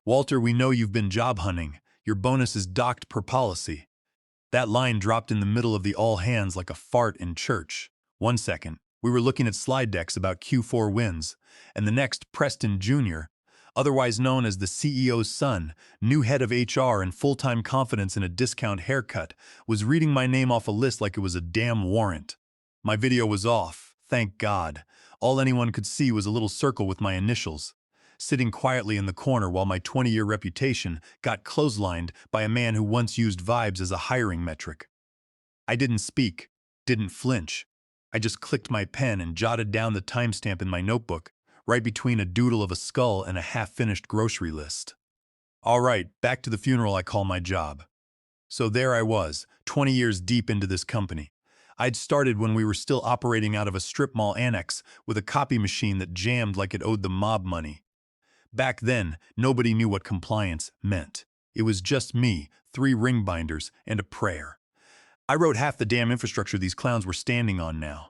Walter, we know you've been job hunting. Your bonus is docked per policy. That line dropped in the middle of the all hands like a fart in church. 1 second, we were looking at slide decks about Q4 wins, and the next, Preston Jr., otherwise known as the CEO's son, new head of HR and full-time confidence in a discount haircut, was reading my name off a list like it was a damn warrant. My video was off, thank God. All anyone could see was a little circle with my initials, sitting quietly in the corner while my 20-year reputation got clotheslined by a man who once used vibes as a hiring metric. I didn't speak, didn't flinch. I just clicked my pen and jotted down the timestamp in my notebook, right between a doodle of a skull and a half-finished grocery list. All right, back to the funeral I call my job. So there I was, 20 years deep into this company. I'd started when we were still operating out of a strip mall annex with a copy machine that jammed like it owed the mob money. Back then, nobody knew what compliance meant. It was just me, 3 ring binders, and a prayer. I wrote half the damn infrastructure these clowns were standing on now.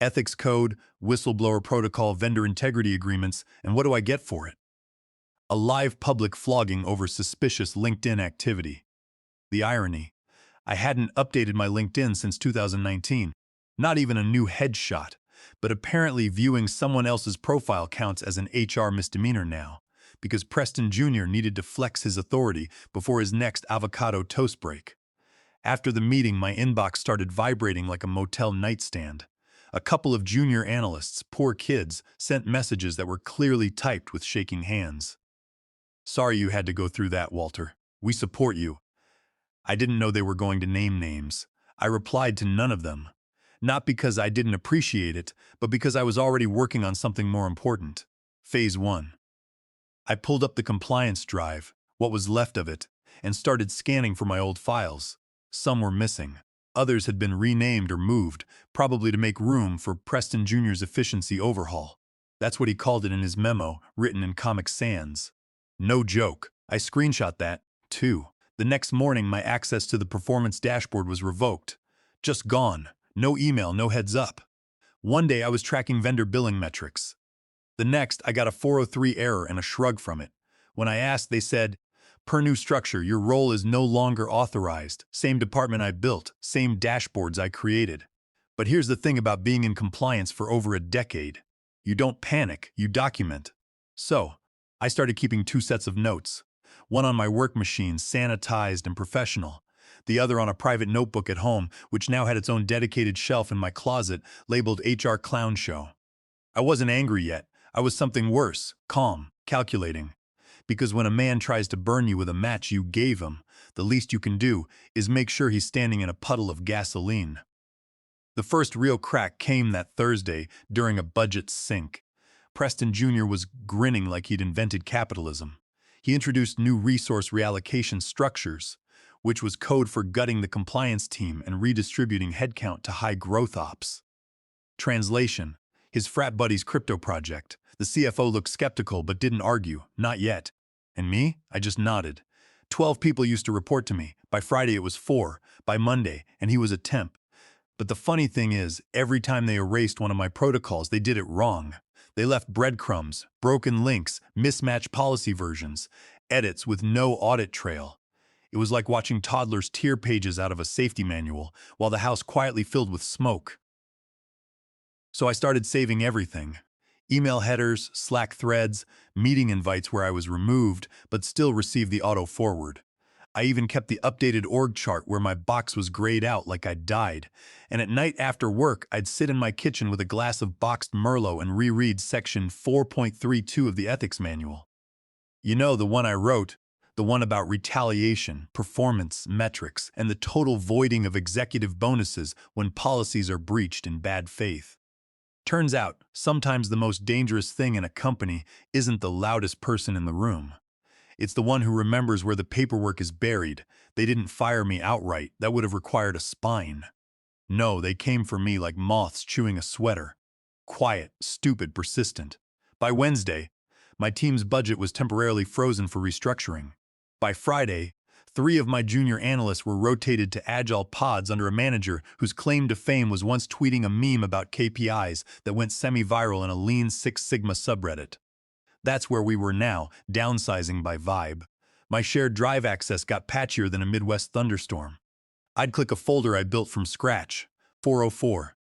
Ethics code, whistleblower protocol, vendor integrity agreements, and what do I get for it? A live public flogging over suspicious LinkedIn activity. The irony, I hadn't updated my LinkedIn since 2019, not even a new headshot, but apparently viewing someone else's profile counts as an HR misdemeanor now, because Preston Jr. needed to flex his authority before his next avocado toast break. After the meeting, my inbox started vibrating like a motel nightstand. A couple of junior analysts, poor kids, sent messages that were clearly typed with shaking hands. Sorry you had to go through that, Walter. We support you. I didn't know they were going to name names. I replied to none of them. Not because I didn't appreciate it, but because I was already working on something more important. Phase 1. I pulled up the compliance drive, what was left of it, and started scanning for my old files. Some were missing. Others had been renamed or moved, probably to make room for Preston Jr.'s efficiency overhaul. That's what he called it in his memo, written in Comic Sans. No joke. I screenshot that, too. The next morning, my access to the performance dashboard was revoked. Just gone. No email, no heads up. One day, I was tracking vendor billing metrics. The next, I got a 403 error and a shrug from it. When I asked, they said, "Per new structure, your role is no longer authorized. Same department I built, same dashboards I created." But here's the thing about being in compliance for over a decade. You don't panic, you document. So, I started keeping 2 sets of notes. One on my work machine, sanitized and professional. The other on a private notebook at home, which now had its own dedicated shelf in my closet, labeled HR Clown Show. I wasn't angry yet. I was something worse, calm, calculating. Because when a man tries to burn you with a match you gave him, the least you can do is make sure he's standing in a puddle of gasoline. The first real crack came that Thursday during a budget sync. Preston Jr. was grinning like he'd invented capitalism. He introduced new resource reallocation structures, which was code for gutting the compliance team and redistributing headcount to high-growth ops. Translation: his frat buddy's crypto project. The CFO looked skeptical but didn't argue, not yet. And me? I just nodded. 12 people used to report to me. By Friday it was 4, by Monday, and he was a temp. But the funny thing is, every time they erased one of my protocols, they did it wrong. They left breadcrumbs, broken links, mismatched policy versions, edits with no audit trail. It was like watching toddlers tear pages out of a safety manual while the house quietly filled with smoke. So I started saving everything. Email headers, Slack threads, meeting invites where I was removed but still received the auto-forward. I even kept the updated org chart where my box was grayed out like I'd died, and at night after work I'd sit in my kitchen with a glass of boxed Merlot and reread section 4.32 of the ethics manual. You know, the one I wrote, the one about retaliation, performance, metrics, and the total voiding of executive bonuses when policies are breached in bad faith. Turns out, sometimes the most dangerous thing in a company isn't the loudest person in the room. It's the one who remembers where the paperwork is buried. They didn't fire me outright. That would have required a spine. No, they came for me like moths chewing a sweater. Quiet, stupid, persistent. By Wednesday, my team's budget was temporarily frozen for restructuring. By Friday, 3 of my junior analysts were rotated to agile pods under a manager whose claim to fame was once tweeting a meme about KPIs that went semi-viral in a Lean Six Sigma subreddit. That's where we were now, downsizing by vibe. My shared drive access got patchier than a Midwest thunderstorm. I'd click a folder I built from scratch, 404.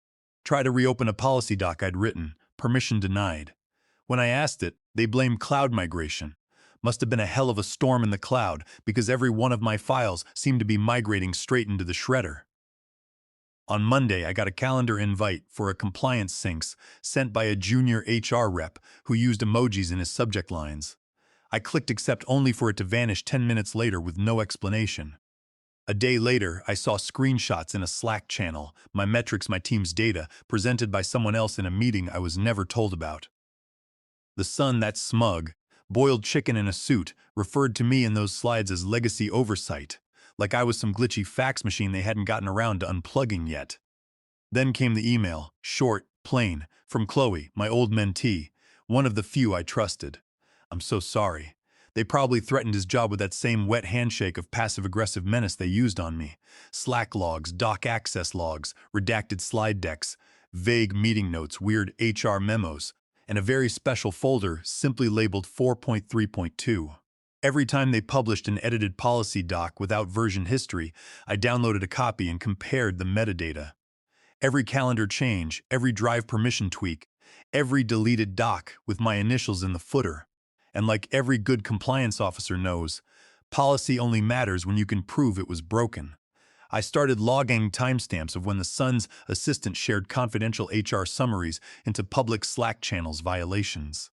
Try to reopen a policy doc I'd written, permission denied. When I asked it, they blamed cloud migration. Must have been a hell of a storm in the cloud because every one of my files seemed to be migrating straight into the shredder. On Monday, I got a calendar invite for a compliance syncs sent by a junior HR rep who used emojis in his subject lines. I clicked accept only for it to vanish 10 minutes later with no explanation. A day later, I saw screenshots in a Slack channel, my metrics, my team's data, presented by someone else in a meeting I was never told about. The son, that smug, boiled chicken in a suit, referred to me in those slides as legacy oversight, like I was some glitchy fax machine they hadn't gotten around to unplugging yet. Then came the email, short, plain, from Chloe, my old mentee, one of the few I trusted. I'm so sorry. They probably threatened his job with that same wet handshake of passive-aggressive menace they used on me. Slack logs, doc access logs, redacted slide decks, vague meeting notes, weird HR memos, and a very special folder simply labeled 4.3.2. Every time they published an edited policy doc without version history, I downloaded a copy and compared the metadata. Every calendar change, every drive permission tweak, every deleted doc with my initials in the footer. And like every good compliance officer knows, policy only matters when you can prove it was broken. I started logging timestamps of when the son's assistant shared confidential HR summaries into public Slack channels violations.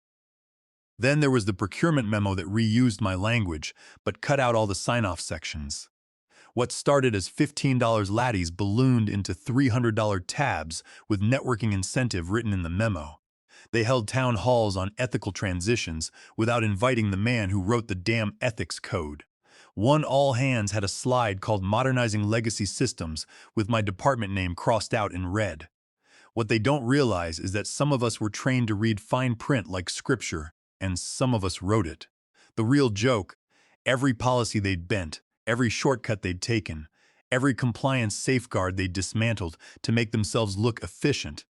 Then there was the procurement memo that reused my language, but cut out all the sign-off sections. What started as $15 latties ballooned into $300 tabs with networking incentive written in the memo. They held town halls on ethical transitions without inviting the man who wrote the damn ethics code. One all-hands had a slide called Modernizing Legacy Systems with my department name crossed out in red. What they don't realize is that some of us were trained to read fine print like scripture, and some of us wrote it. The real joke, every policy they'd bent, every shortcut they'd taken, every compliance safeguard they'd dismantled to make themselves look efficient,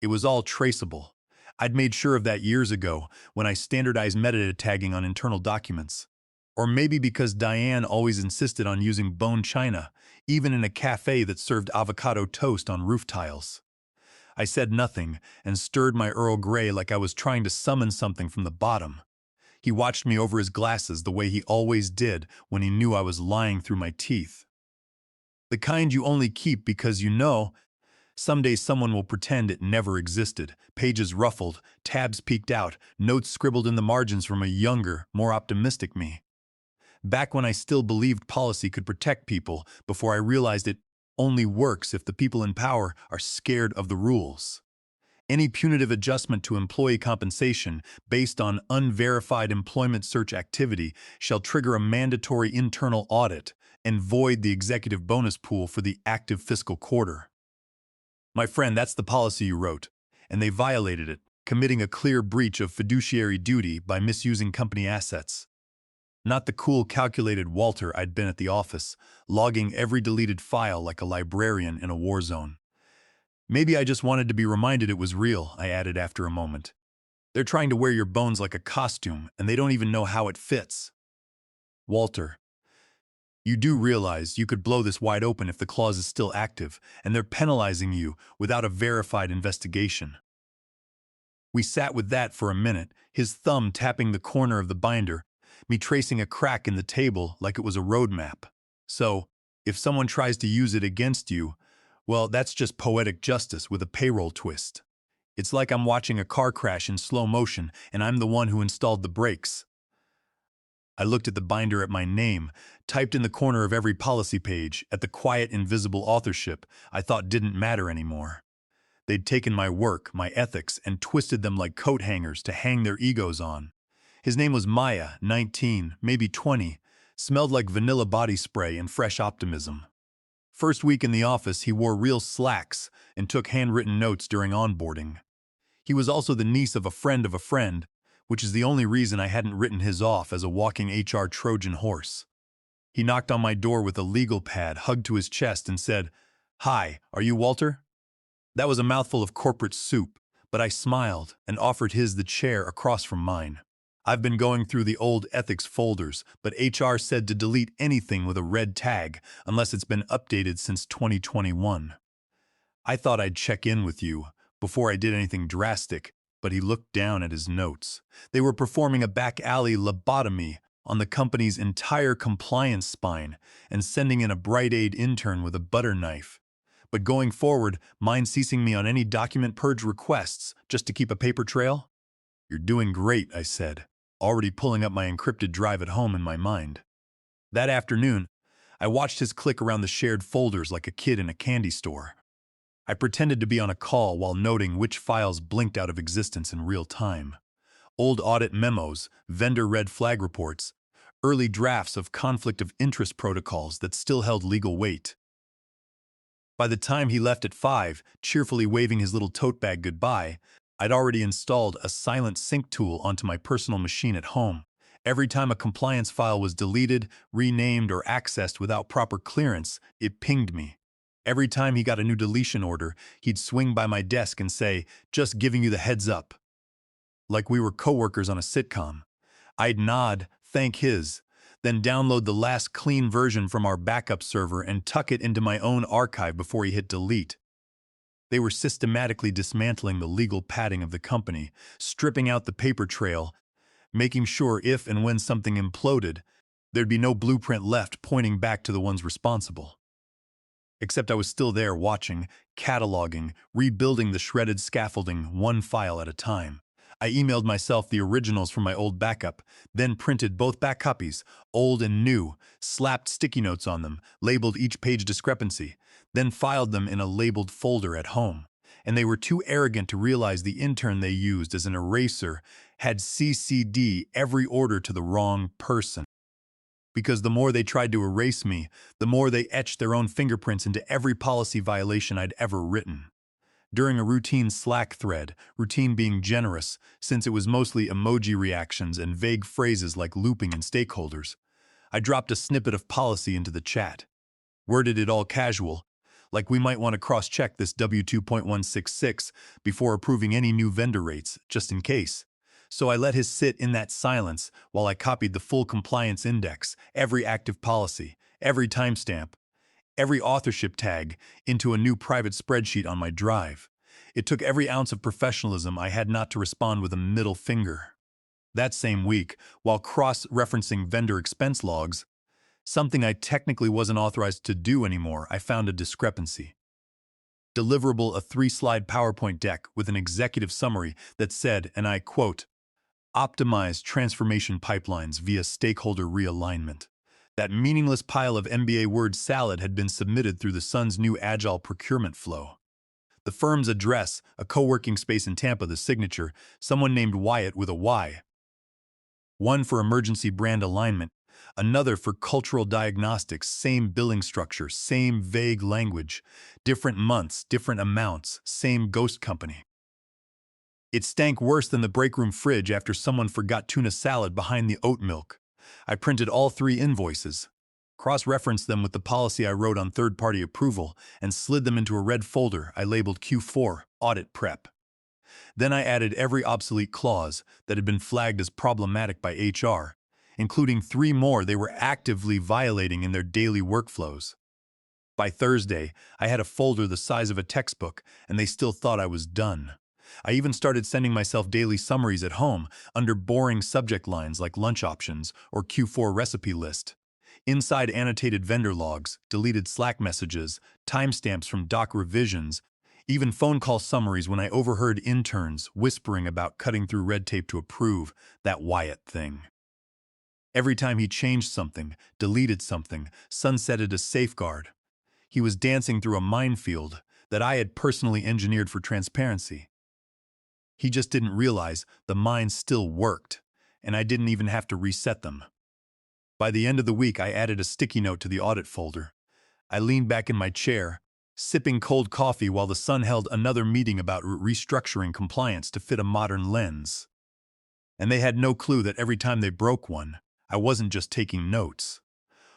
it was all traceable. I'd made sure of that years ago when I standardized metadata tagging on internal documents. Or maybe because Diane always insisted on using bone china, even in a cafe that served avocado toast on roof tiles. I said nothing and stirred my Earl Grey like I was trying to summon something from the bottom. He watched me over his glasses the way he always did when he knew I was lying through my teeth. The kind you only keep because you know someday someone will pretend it never existed, pages ruffled, tabs peeked out, notes scribbled in the margins from a younger, more optimistic me. Back when I still believed policy could protect people before I realized it only works if the people in power are scared of the rules. Any punitive adjustment to employee compensation based on unverified employment search activity shall trigger a mandatory internal audit and void the executive bonus pool for the active fiscal quarter. My friend, that's the policy you wrote, and they violated it, committing a clear breach of fiduciary duty by misusing company assets. Not the cool, calculated Walter I'd been at the office, logging every deleted file like a librarian in a war zone. Maybe I just wanted to be reminded it was real, I added after a moment. They're trying to wear your bones like a costume, and they don't even know how it fits. Walter, you do realize you could blow this wide open if the clause is still active, and they're penalizing you without a verified investigation. We sat with that for a minute, his thumb tapping the corner of the binder, me tracing a crack in the table like it was a road map. So, if someone tries to use it against you, well, that's just poetic justice with a payroll twist. It's like I'm watching a car crash in slow motion and I'm the one who installed the brakes. I looked at the binder at my name, typed in the corner of every policy page, at the quiet, invisible authorship I thought didn't matter anymore. They'd taken my work, my ethics, and twisted them like coat hangers to hang their egos on. His name was Maya, 19, maybe 20, smelled like vanilla body spray and fresh optimism. First week in the office, he wore real slacks and took handwritten notes during onboarding. He was also the niece of a friend, which is the only reason I hadn't written his off as a walking HR Trojan horse. He knocked on my door with a legal pad hugged to his chest and said, "Hi, are you Walter?" That was a mouthful of corporate soup, but I smiled and offered his the chair across from mine. I've been going through the old ethics folders, but HR said to delete anything with a red tag unless it's been updated since 2021. I thought I'd check in with you before I did anything drastic, but he looked down at his notes. They were performing a back alley lobotomy on the company's entire compliance spine and sending in a Bright Aid intern with a butter knife. But going forward, mind ceasing me on any document purge requests just to keep a paper trail? You're doing great, I said, already pulling up my encrypted drive at home in my mind. That afternoon, I watched his click around the shared folders like a kid in a candy store. I pretended to be on a call while noting which files blinked out of existence in real time. Old audit memos, vendor red flag reports, early drafts of conflict of interest protocols that still held legal weight. By the time he left at 5, cheerfully waving his little tote bag goodbye, I'd already installed a silent sync tool onto my personal machine at home. Every time a compliance file was deleted, renamed, or accessed without proper clearance, it pinged me. Every time he got a new deletion order, he'd swing by my desk and say, "Just giving you the heads up." Like we were coworkers on a sitcom. I'd nod, thank his, then download the last clean version from our backup server and tuck it into my own archive before he hit delete. They were systematically dismantling the legal padding of the company, stripping out the paper trail, making sure if and when something imploded, there'd be no blueprint left pointing back to the ones responsible. Except I was still there watching, cataloging, rebuilding the shredded scaffolding one file at a time. I emailed myself the originals from my old backup, then printed both back copies, old and new, slapped sticky notes on them, labeled each page discrepancy, then filed them in a labeled folder at home. And they were too arrogant to realize the intern they used as an eraser had CC'd every order to the wrong person. Because the more they tried to erase me, the more they etched their own fingerprints into every policy violation I'd ever written. During a routine Slack thread, routine being generous, since it was mostly emoji reactions and vague phrases like looping and stakeholders, I dropped a snippet of policy into the chat. Worded it all casual, like we might want to cross-check this W2.166 before approving any new vendor rates, just in case. So I let his sit in that silence while I copied the full compliance index, every active policy, every timestamp, every authorship tag into a new private spreadsheet on my drive. It took every ounce of professionalism I had not to respond with a middle finger. That same week, while cross-referencing vendor expense logs, something I technically wasn't authorized to do anymore, I found a discrepancy. Deliverable a 3-slide PowerPoint deck with an executive summary that said, and I quote, "Optimize transformation pipelines via stakeholder realignment." That meaningless pile of MBA word salad had been submitted through the Sun's new agile procurement flow. The firm's address, a co-working space in Tampa, the signature, someone named Wyatt with a Y. One for emergency brand alignment, another for cultural diagnostics, same billing structure, same vague language, different months, different amounts, same ghost company. It stank worse than the breakroom fridge after someone forgot tuna salad behind the oat milk. I printed all 3 invoices, cross-referenced them with the policy I wrote on third-party approval, and slid them into a red folder I labeled Q4, Audit Prep. Then I added every obsolete clause that had been flagged as problematic by HR, including 3 more they were actively violating in their daily workflows. By Thursday, I had a folder the size of a textbook, and they still thought I was done. I even started sending myself daily summaries at home under boring subject lines like lunch options or Q4 recipe list. Inside annotated vendor logs, deleted Slack messages, timestamps from doc revisions, even phone call summaries when I overheard interns whispering about cutting through red tape to approve that Wyatt thing. Every time he changed something, deleted something, sunsetted a safeguard, he was dancing through a minefield that I had personally engineered for transparency. He just didn't realize the mines still worked, and I didn't even have to reset them. By the end of the week, I added a sticky note to the audit folder. I leaned back in my chair, sipping cold coffee while the sun held another meeting about restructuring compliance to fit a modern lens. And they had no clue that every time they broke one, I wasn't just taking notes.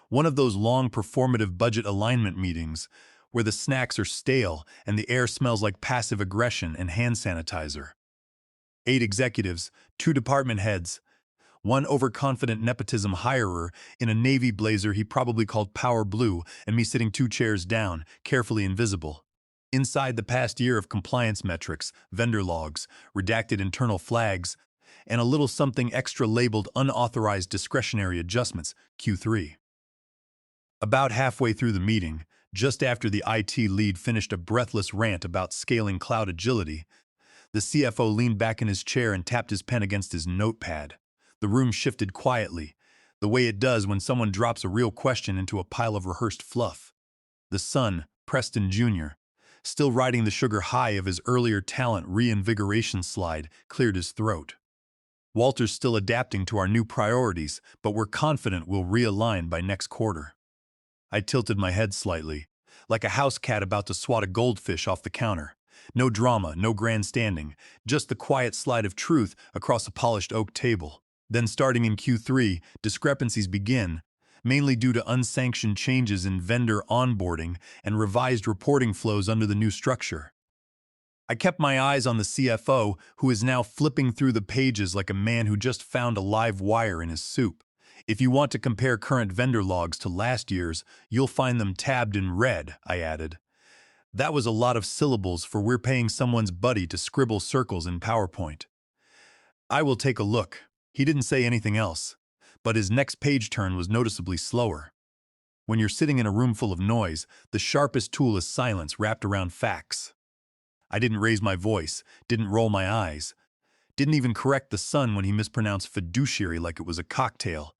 One of those long performative budget alignment meetings where the snacks are stale and the air smells like passive aggression and hand sanitizer. 8 executives, 2 department heads, One overconfident nepotism hirer in a navy blazer he probably called Power Blue, and me sitting 2 chairs down, carefully invisible. Inside the past year of compliance metrics, vendor logs, redacted internal flags, and a little something extra labeled unauthorized discretionary adjustments, Q3. About halfway through the meeting, just after the IT lead finished a breathless rant about scaling cloud agility, the CFO leaned back in his chair and tapped his pen against his notepad. The room shifted quietly, the way it does when someone drops a real question into a pile of rehearsed fluff. The son, Preston Jr., still riding the sugar high of his earlier talent reinvigoration slide, cleared his throat. Walter's still adapting to our new priorities, but we're confident we'll realign by next quarter. I tilted my head slightly, like a house cat about to swat a goldfish off the counter. No drama, no grandstanding, just the quiet slide of truth across a polished oak table. Then starting in Q3, discrepancies begin, mainly due to unsanctioned changes in vendor onboarding and revised reporting flows under the new structure. I kept my eyes on the CFO, who is now flipping through the pages like a man who just found a live wire in his soup. If you want to compare current vendor logs to last year's, you'll find them tabbed in red, I added. That was a lot of syllables for we're paying someone's buddy to scribble circles in PowerPoint. I will take a look. He didn't say anything else, but his next page turn was noticeably slower. When you're sitting in a room full of noise, the sharpest tool is silence wrapped around facts. I didn't raise my voice, didn't roll my eyes, didn't even correct the son when he mispronounced fiduciary like it was a cocktail.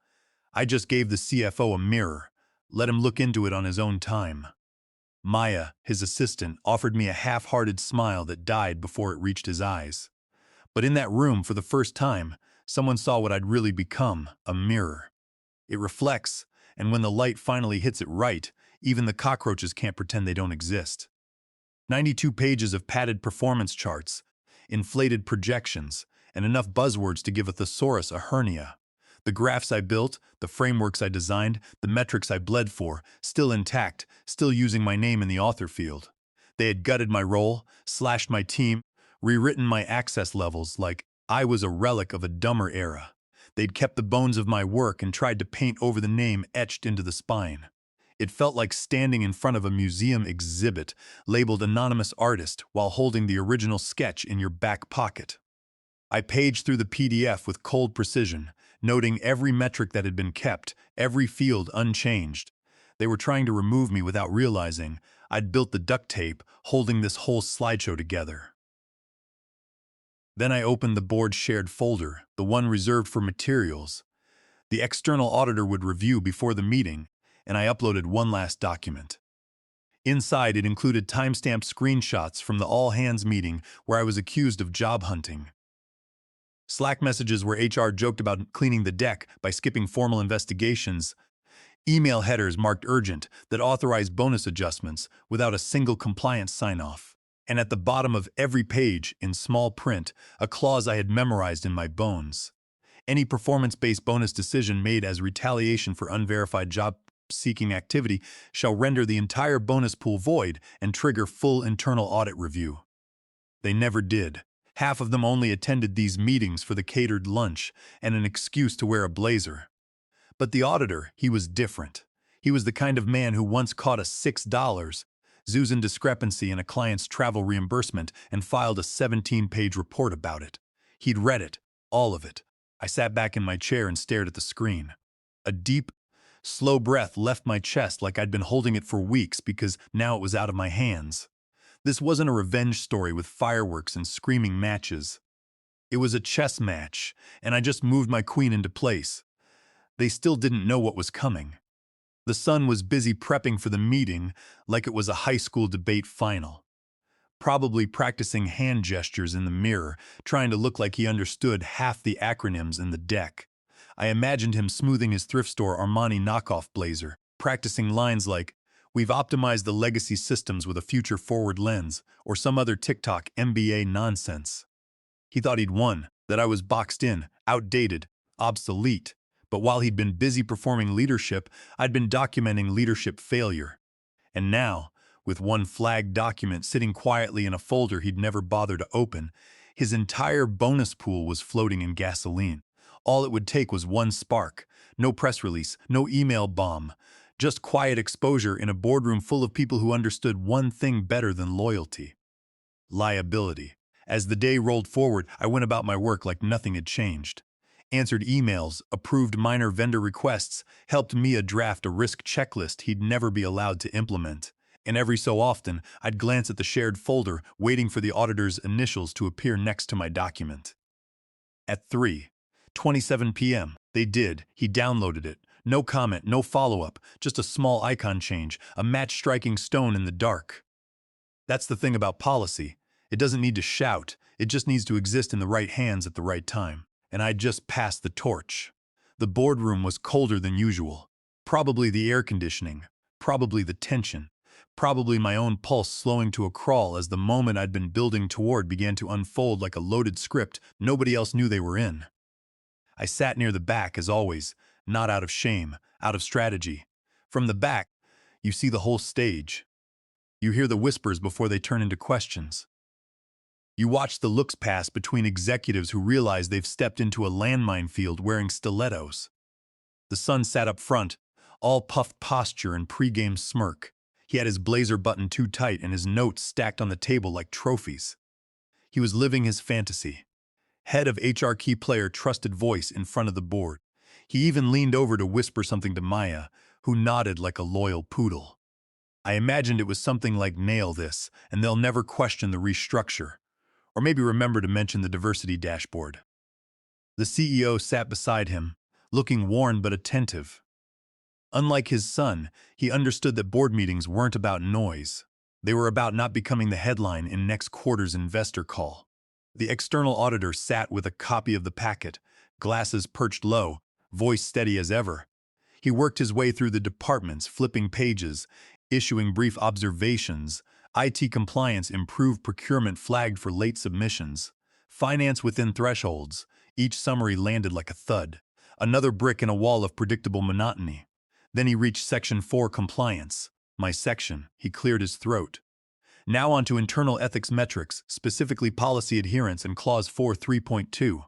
I just gave the CFO a mirror, let him look into it on his own time. Maya, his assistant, offered me a half-hearted smile that died before it reached his eyes. But in that room, for the first time, someone saw what I'd really become, a mirror. It reflects, and when the light finally hits it right, even the cockroaches can't pretend they don't exist. 92 pages of padded performance charts, inflated projections, and enough buzzwords to give a thesaurus a hernia. The graphs I built, the frameworks I designed, the metrics I bled for, still intact, still using my name in the author field. They had gutted my role, slashed my team, rewritten my access levels like I was a relic of a dumber era. They'd kept the bones of my work and tried to paint over the name etched into the spine. It felt like standing in front of a museum exhibit labeled Anonymous Artist while holding the original sketch in your back pocket. I paged through the PDF with cold precision, noting every metric that had been kept, every field unchanged. They were trying to remove me without realizing I'd built the duct tape holding this whole slideshow together. Then I opened the board-shared folder, the one reserved for materials. The external auditor would review before the meeting, and I uploaded one last document. Inside, it included timestamped screenshots from the all-hands meeting where I was accused of job hunting. Slack messages where HR joked about cleaning the deck by skipping formal investigations. Email headers marked urgent that authorized bonus adjustments without a single compliance sign-off. And at the bottom of every page, in small print, a clause I had memorized in my bones. Any performance-based bonus decision made as retaliation for unverified job-seeking activity shall render the entire bonus pool void and trigger full internal audit review. They never did. Half of them only attended these meetings for the catered lunch and an excuse to wear a blazer. But the auditor, he was different. He was the kind of man who once caught a $6 Zuzan discrepancy in a client's travel reimbursement and filed a 17-page report about it. He'd read it, all of it. I sat back in my chair and stared at the screen. A deep, slow breath left my chest like I'd been holding it for weeks because now it was out of my hands. This wasn't a revenge story with fireworks and screaming matches. It was a chess match, and I just moved my queen into place. They still didn't know what was coming. The son was busy prepping for the meeting like it was a high school debate final. Probably practicing hand gestures in the mirror, trying to look like he understood half the acronyms in the deck. I imagined him smoothing his thrift store Armani knockoff blazer, practicing lines like, "We've optimized the legacy systems with a future-forward lens," or some other TikTok MBA nonsense. He thought he'd won, that I was boxed in, outdated, obsolete. But while he'd been busy performing leadership, I'd been documenting leadership failure. And now, with one flagged document sitting quietly in a folder he'd never bothered to open, his entire bonus pool was floating in gasoline. All it would take was one spark. No press release, no email bomb. Just quiet exposure in a boardroom full of people who understood one thing better than loyalty: liability. As the day rolled forward, I went about my work like nothing had changed. Answered emails, approved minor vendor requests, helped Mia draft a risk checklist he'd never be allowed to implement. And every so often, I'd glance at the shared folder, waiting for the auditor's initials to appear next to my document. At 3:27 p.m., they did. He downloaded it. No comment, no follow-up, just a small icon change, a match-striking stone in the dark. That's the thing about policy. It doesn't need to shout, it just needs to exist in the right hands at the right time. And I just passed the torch. The boardroom was colder than usual. Probably the air conditioning, probably the tension, probably my own pulse slowing to a crawl as the moment I'd been building toward began to unfold like a loaded script nobody else knew they were in. I sat near the back as always, not out of shame, out of strategy. From the back, you see the whole stage. You hear the whispers before they turn into questions. You watch the looks pass between executives who realize they've stepped into a landmine field wearing stilettos. The son sat up front, all puffed posture and pre-game smirk. He had his blazer buttoned too tight and his notes stacked on the table like trophies. He was living his fantasy. Head of HR key player trusted voice in front of the board. He even leaned over to whisper something to Maya, who nodded like a loyal poodle. I imagined it was something like nail this, and they'll never question the restructure. Or maybe remember to mention the diversity dashboard. The CEO sat beside him, looking worn but attentive. Unlike his son, he understood that board meetings weren't about noise. They were about not becoming the headline in next quarter's investor call. The external auditor sat with a copy of the packet, glasses perched low, voice steady as ever. He worked his way through the departments, flipping pages, issuing brief observations. IT compliance improved, procurement flagged for late submissions. Finance within thresholds. Each summary landed like a thud. Another brick in a wall of predictable monotony. Then he reached Section 4 compliance. My section. He cleared his throat. Now on to internal ethics metrics, specifically policy adherence and Clause 4 3.2.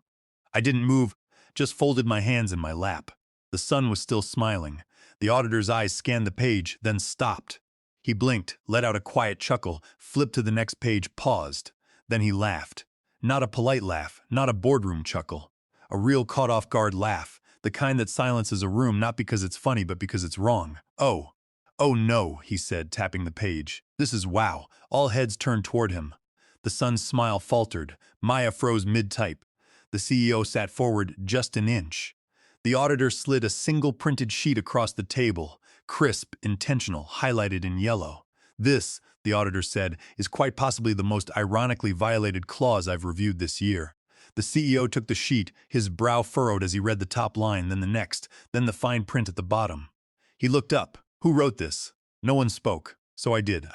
I didn't move, just folded my hands in my lap. The sun was still smiling. The auditor's eyes scanned the page, then stopped. He blinked, let out a quiet chuckle, flipped to the next page, paused. Then he laughed. Not a polite laugh, not a boardroom chuckle. A real caught-off-guard laugh, the kind that silences a room not because it's funny but because it's wrong. Oh no, he said, tapping the page. This is wow. All heads turned toward him. The son's smile faltered. Maya froze mid-type. The CEO sat forward just an inch. The auditor slid a single printed sheet across the table, crisp, intentional, highlighted in yellow. This, the auditor said, is quite possibly the most ironically violated clause I've reviewed this year. The CEO took the sheet, his brow furrowed as he read the top line, then the next, then the fine print at the bottom. He looked up. Who wrote this? No one spoke. So I did.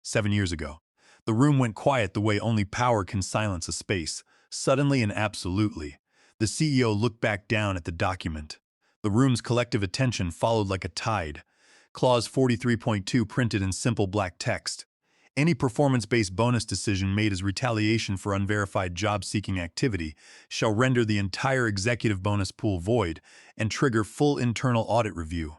7 years ago. The room went quiet the way only power can silence a space, suddenly and absolutely. The CEO looked back down at the document. The room's collective attention followed like a tide. Clause 43.2 printed in simple black text. Any performance-based bonus decision made as retaliation for unverified job-seeking activity shall render the entire executive bonus pool void and trigger full internal audit review.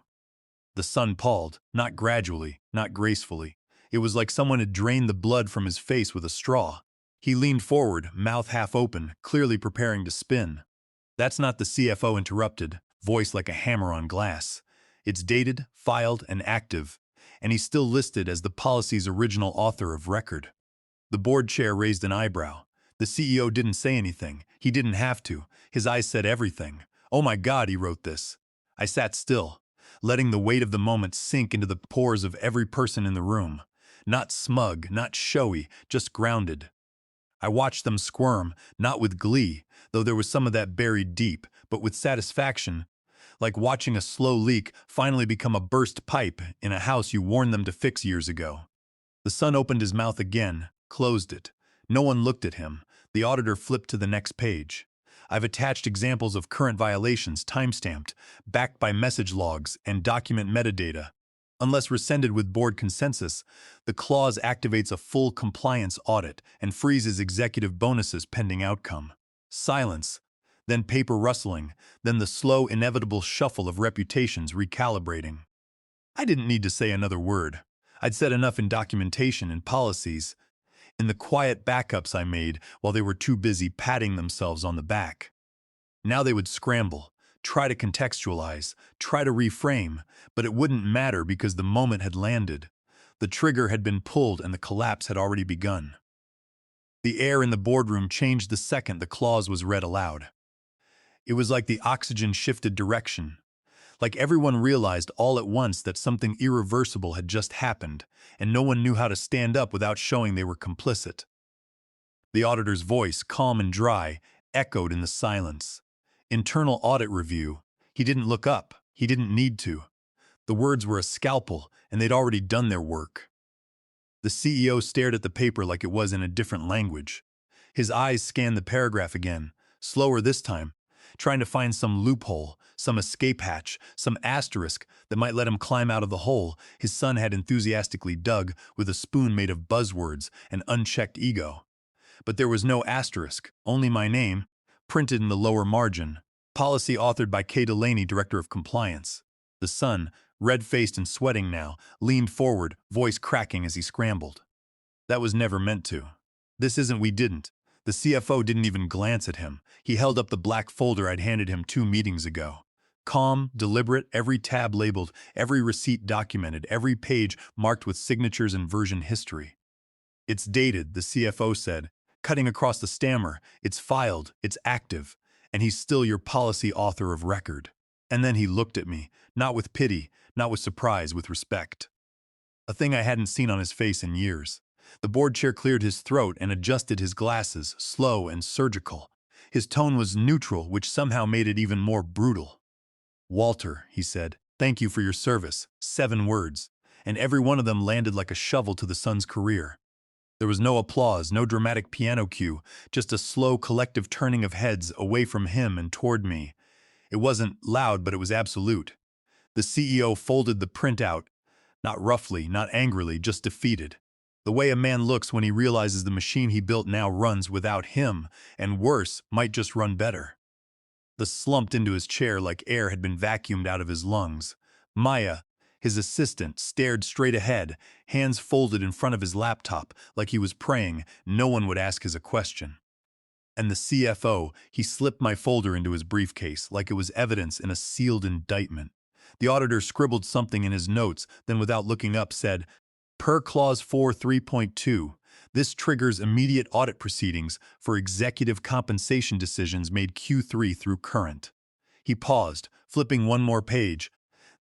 The son palled, not gradually, not gracefully. It was like someone had drained the blood from his face with a straw. He leaned forward, mouth half open, clearly preparing to spin. That's not, the CFO interrupted, voice like a hammer on glass. It's dated, filed, and active, and he's still listed as the policy's original author of record. The board chair raised an eyebrow. The CEO didn't say anything. He didn't have to. His eyes said everything. Oh my God, he wrote this. I sat still, letting the weight of the moment sink into the pores of every person in the room. Not smug, not showy, just grounded. I watched them squirm, not with glee, though there was some of that buried deep, but with satisfaction, like watching a slow leak finally become a burst pipe in a house you warned them to fix years ago. The son opened his mouth again, closed it. No one looked at him. The auditor flipped to the next page. I've attached examples of current violations, timestamped, backed by message logs and document metadata. Unless rescinded with board consensus, the clause activates a full compliance audit and freezes executive bonuses pending outcome. Silence. then paper rustling, then the slow, inevitable shuffle of reputations recalibrating. I didn't need to say another word. I'd said enough in documentation and policies, in the quiet backups I made while they were too busy patting themselves on the back. Now they would scramble, try to contextualize, try to reframe, but it wouldn't matter because the moment had landed. The trigger had been pulled and the collapse had already begun. The air in the boardroom changed the second the clause was read aloud. It was like the oxygen shifted direction, like everyone realized all at once that something irreversible had just happened, and no one knew how to stand up without showing they were complicit. The auditor's voice, calm and dry, echoed in the silence. Internal audit review. He didn't look up. He didn't need to. The words were a scalpel, and they'd already done their work. The CEO stared at the paper like it was in a different language. His eyes scanned the paragraph again, slower this time, trying to find some loophole, some escape hatch, some asterisk that might let him climb out of the hole his son had enthusiastically dug with a spoon made of buzzwords and unchecked ego. But there was no asterisk, only my name, printed in the lower margin. Policy authored by K. Delaney, Director of Compliance. The son, red-faced and sweating now, leaned forward, voice cracking as he scrambled. That was never meant to. This isn't we didn't. The CFO didn't even glance at him. He held up the black folder I'd handed him 2 meetings ago. Calm, deliberate, every tab labeled, every receipt documented, every page marked with signatures and version history. It's dated, the CFO said, cutting across the stammer. It's filed, it's active, and he's still your policy author of record. And then he looked at me, not with pity, not with surprise, with respect. A thing I hadn't seen on his face in years. The board chair cleared his throat and adjusted his glasses, slow and surgical. His tone was neutral, which somehow made it even more brutal. "Walter," he said, "thank you for your service." 7 words, and every one of them landed like a shovel to the son's career. There was no applause, no dramatic piano cue, just a slow collective turning of heads away from him and toward me. It wasn't loud, but it was absolute. The CEO folded the printout, not roughly, not angrily, just defeated. The way a man looks when he realizes the machine he built now runs without him, and worse, might just run better. The slumped into his chair like air had been vacuumed out of his lungs. Maya, his assistant, stared straight ahead, hands folded in front of his laptop, like he was praying no one would ask his a question. And the CFO, he slipped my folder into his briefcase like it was evidence in a sealed indictment. The auditor scribbled something in his notes, then without looking up said, "Per Clause 4.3.2, this triggers immediate audit proceedings for executive compensation decisions made Q3 through current." He paused, flipping one more page,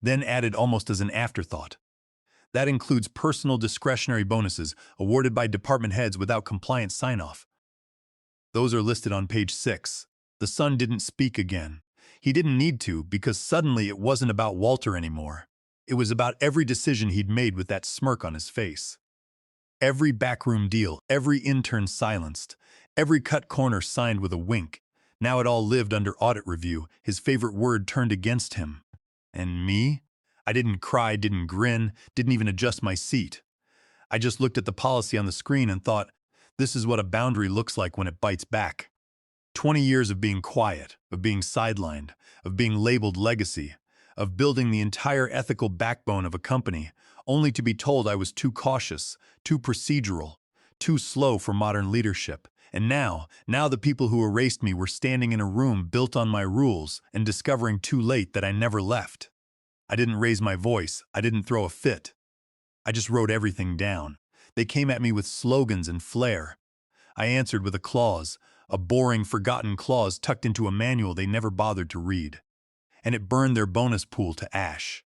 then added almost as an afterthought. "That includes personal discretionary bonuses awarded by department heads without compliant sign-off." Those are listed on page 6. The son didn't speak again. He didn't need to, because suddenly it wasn't about Walter anymore. It was about every decision he'd made with that smirk on his face. Every backroom deal, every intern silenced, every cut corner signed with a wink. Now it all lived under audit review, his favorite word turned against him. And me? I didn't cry, didn't grin, didn't even adjust my seat. I just looked at the policy on the screen and thought, this is what a boundary looks like when it bites back. 20 years of being quiet, of being sidelined, of being labeled legacy, of building the entire ethical backbone of a company, only to be told I was too cautious, too procedural, too slow for modern leadership. And now the people who erased me were standing in a room built on my rules and discovering too late that I never left. I didn't raise my voice. I didn't throw a fit. I just wrote everything down. They came at me with slogans and flair. I answered with a clause, a boring, forgotten clause tucked into a manual they never bothered to read. And it burned their bonus pool to ash.